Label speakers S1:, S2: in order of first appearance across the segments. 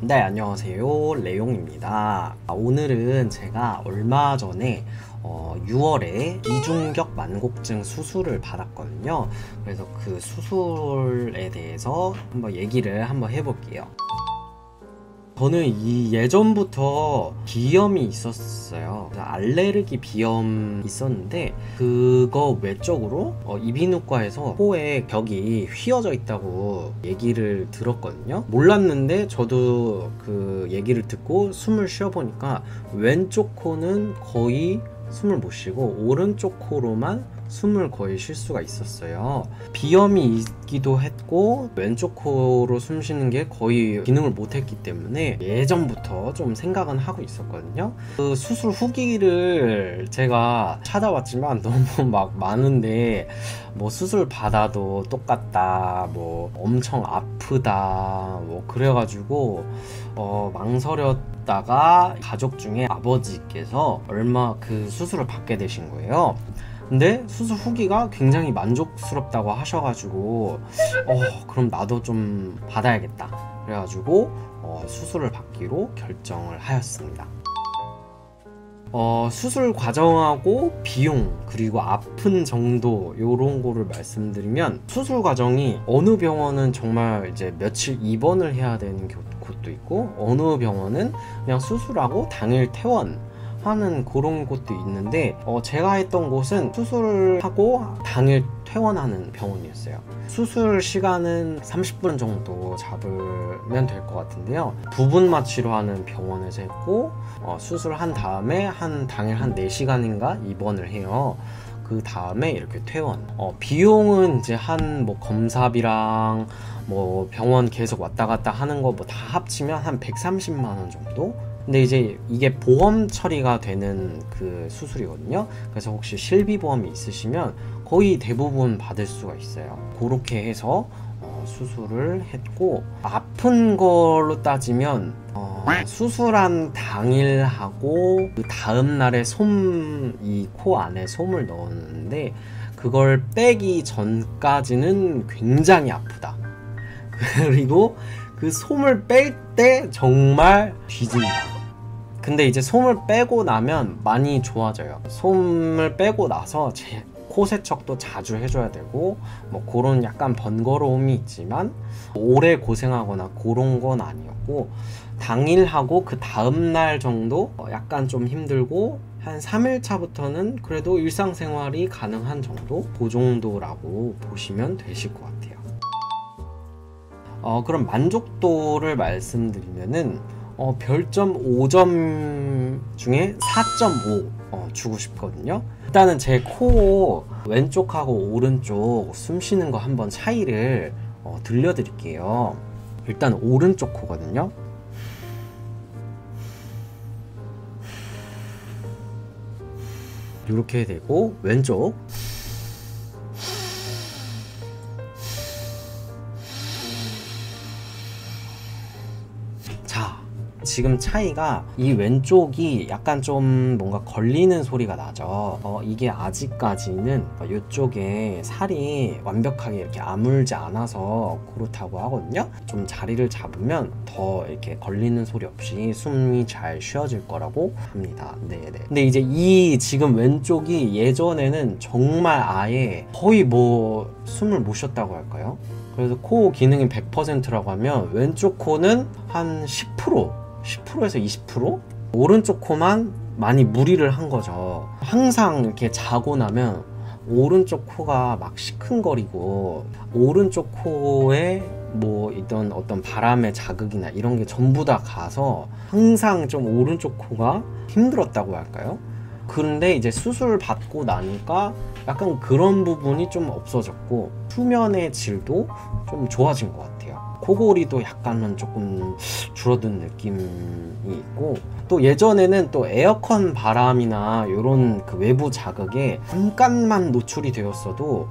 S1: 네, 안녕하세요. 레용입니다. 오늘은 제가 얼마 전에 6월에 이중격 만곡증 수술을 받았거든요. 그래서 그 수술에 대해서 한번 얘기를 해볼게요. 저는 예전부터 비염이 있었어요. 알레르기 비염 있었는데 그거 외적으로 이비인후과에서 코에 벽이 휘어져 있다고 얘기를 들었거든요. 몰랐는데 저도 그 얘기를 듣고 숨을 쉬어보니까 왼쪽 코는 거의 숨을 못 쉬고 오른쪽 코로만 숨을 거의 쉴 수가 있었어요. 비염이 있기도 했고 왼쪽 코로 숨 쉬는 게 거의 기능을 못했기 때문에 예전부터 좀 생각은 하고 있었거든요. 그 수술 후기를 제가 찾아봤지만 너무 막 많은데 뭐 수술 받아도 똑같다, 뭐 엄청 아프다, 뭐 그래가지고 망설였다가 가족 중에 아버지께서 얼마 그 수술을 받게 되신 거예요. 근데 수술 후기가 굉장히 만족스럽다고 하셔가지고 그럼 나도 좀 받아야겠다 그래가지고 수술을 받기로 결정을 하였습니다. 수술 과정하고 비용 그리고 아픈 정도 요런 거를 말씀드리면, 수술 과정이 어느 병원은 정말 이제 며칠 입원을 해야 되는 곳도 있고 어느 병원은 그냥 수술하고 당일 퇴원 하는 그런 곳도 있는데 제가 했던 곳은 수술하고 당일 퇴원하는 병원이었어요. 수술 시간은 30분 정도 잡으면 될 것 같은데요. 부분마 치료하는 병원에서 했고 수술한 다음에 당일 한 4시간인가 입원을 해요. 그 다음에 이렇게 퇴원. 비용은 이제 뭐 검사비랑 뭐 병원 계속 왔다 갔다 하는 거 뭐 다 합치면 한 130만 원 정도? 근데 이제 이게 보험 처리가 되는 그 수술이거든요. 그래서 혹시 실비보험이 있으시면 거의 대부분 받을 수가 있어요. 그렇게 해서 수술을 했고, 아픈 걸로 따지면 수술한 당일하고 그 다음날에 이 코 안에 솜을 넣었는데 그걸 빼기 전까지는 굉장히 아프다. 그리고 그 솜을 뺄 때 정말 뒤진다. 근데 이제 솜을 빼고 나면 많이 좋아져요. 솜을 빼고 나서 코 세척도 자주 해줘야 되고 뭐 그런 약간 번거로움이 있지만 오래 고생하거나 그런 건 아니었고, 당일하고 그 다음날 정도 약간 좀 힘들고 한 3일차부터는 그래도 일상생활이 가능한 정도? 그 정도라고 보시면 되실 것 같아요. 그럼 만족도를 말씀드리면은 별점 5점 중에 4.5 주고 싶거든요. 일단은 제 코 왼쪽하고 오른쪽 숨 쉬는 거 한번 차이를 들려드릴게요. 일단 오른쪽 코거든요. 이렇게 되고 왼쪽 지금 차이가 이 왼쪽이 약간 좀 뭔가 걸리는 소리가 나죠. 이게 아직까지는 이쪽에 살이 완벽하게 이렇게 아물지 않아서 그렇다고 하거든요. 좀 자리를 잡으면 더 이렇게 걸리는 소리 없이 숨이 잘 쉬어질 거라고 합니다. 네네. 근데 이제 지금 왼쪽이 예전에는 정말 아예 거의 뭐 숨을 못 쉬었다고 할까요? 그래서 코 기능이 100%라고 하면 왼쪽 코는 한 10%에서 20%? 오른쪽 코만 많이 무리를 한 거죠. 항상 이렇게 자고 나면 오른쪽 코가 막 시큰거리고 오른쪽 코에 뭐 있던 어떤 바람의 자극이나 이런 게 전부 다 가서 항상 좀 오른쪽 코가 힘들었다고 할까요? 그런데 이제 수술 받고 나니까 약간 그런 부분이 좀 없어졌고 수면의 질도 좀 좋아진 것 같아요. 코골이도 약간은 조금 줄어든 느낌이 있고, 또 예전에는 또 에어컨 바람이나 이런 그 외부 자극에 잠깐만 노출이 되었어도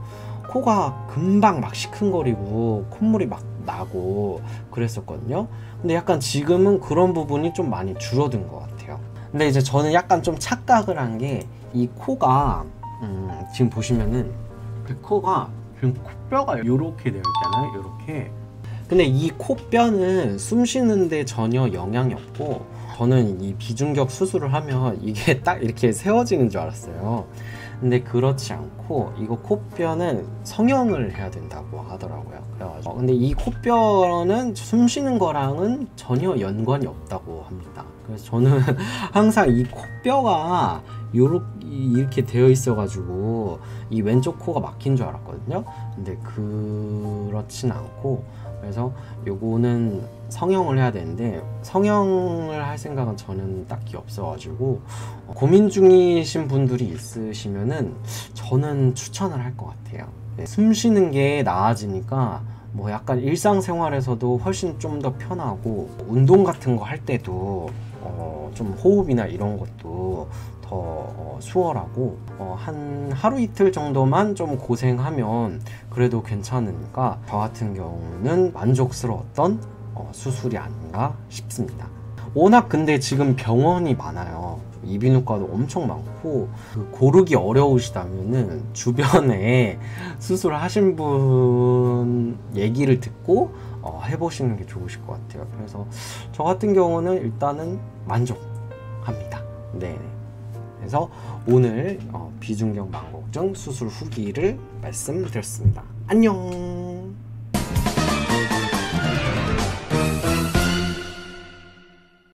S1: 코가 금방 막 시큰거리고 콧물이 막 나고 그랬었거든요. 근데 약간 지금은 그런 부분이 좀 많이 줄어든 것 같아요. 근데 이제 저는 약간 좀 착각을 한 게, 이 코가 지금 보시면은 그 코가 지금 코뼈가 이렇게 되어 있잖아요. 이렇게. 근데 이 코뼈는 숨 쉬는데 전혀 영향이 없고, 저는 이 비중격 수술을 하면 이게 딱 이렇게 세워지는 줄 알았어요. 근데 그렇지 않고 이거 코뼈는 성형을 해야 된다고 하더라고요. 그래가지고 근데 이 코뼈는 숨 쉬는 거랑은 전혀 연관이 없다고 합니다. 그래서 저는 항상 이 코뼈가 이렇게 되어 있어 가지고 이 왼쪽 코가 막힌 줄 알았거든요. 근데 그렇진 않고, 그래서 요거는 성형을 해야 되는데 성형을 할 생각은 저는 딱히 없어가지고, 고민 중이신 분들이 있으시면은 저는 추천을 할 것 같아요. 네, 숨 쉬는 게 나아지니까 뭐 약간 일상생활에서도 훨씬 좀 더 편하고, 운동 같은 거 할 때도 좀 호흡이나 이런 것도 더 수월하고, 한 하루 이틀 정도만 좀 고생하면 그래도 괜찮으니까 저 같은 경우는 만족스러웠던 수술이 아닌가 싶습니다. 워낙 근데 지금 병원이 많아요. 이비인후과도 엄청 많고, 고르기 어려우시다면은 주변에 수술하신 분 얘기를 듣고 해보시는 게 좋으실 것 같아요. 그래서 저 같은 경우는 일단은 만족합니다. 네. 그래서 오늘 비중격 망곡증 수술 후기를 말씀드렸습니다. 안녕.